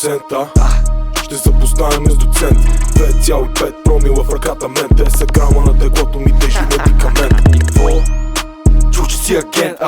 10% ще запознаем с доцент. 2,5 промила в ръката мен. 10 грама на теглото ми тежи медикамент. И какво? Чух, че си агент,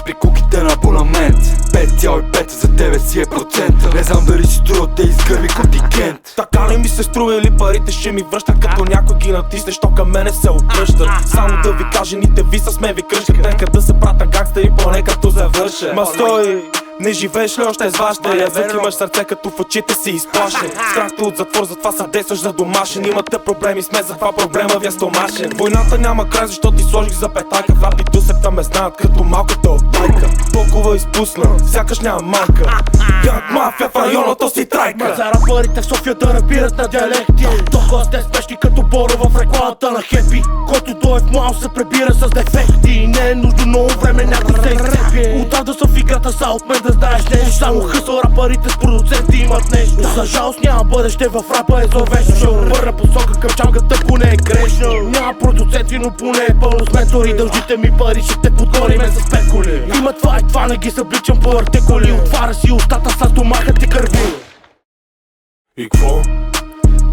при куките на абонамент. 5,5 за тебе си е процента. Не знам дали си струва да изгърви контингент. Така ли ми се струва или парите ще ми връщат, като някой ги натисне, що към мене се обръщат. Само да ви кажа, ните ви са сме ви кръщат. Нека да се прата гангстери, поне като завърша. Ма стой, не живееш ли още с вашите? Язък имаш сърце, като в очите си изплашен. Страхте от затвор, затова съдействаш за домашен. Имате проблеми с мен, затова проблема ви е стомашен. Войната няма край, защото ти сложих запетайка. В рап и дусевта ме знаят като малката от байка. Толкова изпусна, сякаш няма майка. Янг мафия в района, то си трайка. За рапърите в София да разбират на диалекти. Толкова сте спешни като Боро в рекламата на Хепи. Който дойде в мал се пребира с дефекти. Не е нужно много време, някой се изцепи. Отдавна съм в играта, са от мен да знаеш нещо. Само хъсъл рапърите с продуценти имат нещо. За жалост няма бъдеще в рапа, е зловещо. Ще обърна посока към чангата, ако не е грешно. Няма продуценти, но поне е пълно с ментори. Дължите ми пари, ще те подгониме с пеколи. Има това и това, не ги събличам по артикули. Отваря си устата с домаха ти кърви. И какво?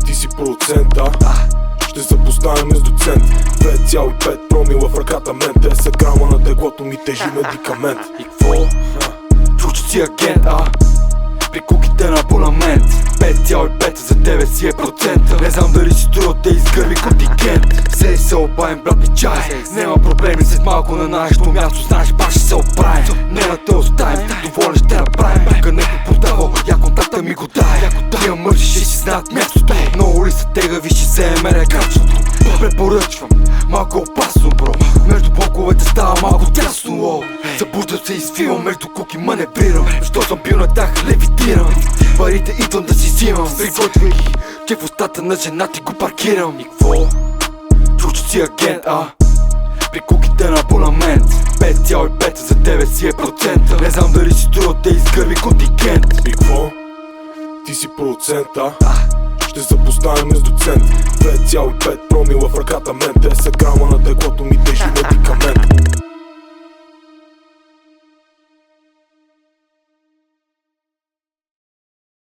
Ти си продуцент, ще запознаем с доцент. 2,5 промила в ръката мен. 10 грама на теглото ми тежи медикамент. И какво? Чух, че си агент, при куките на абонамент. 5,5 за тебе си е процента. Не знам дали си струва да изгърви контингент. Сей се обаем, брат ми чай. Няма проблеми, след малко на нашето място. Знаеш, пак ще се оправим. Не да те оставим, доволен ще направим. Тука некой подавал, я контакта ми го дай. Тия мъжи ще си знаят мястото. Много ли са тегави, ще вземе рекачеството. Препоръчвам, малко опасно, бро. Между блоковете става малко тясно. Събуждам се и свивам, между куки маневрирам. Що съм бил на тях, левитирам. Парите идвам да си взимам. Приготвяй ги, че в устата на жена ти го паркирам. И какво? Чух, че си агент, при куките на абонамент. 5,5 за тебе си е процента. Не знам дали си струва да изгърви контингент. И какво? Ти си продуцент, ще запознаем с доцент. 2,5 промила в ръката мен. 10 грама на теглото ми тежи медикамент.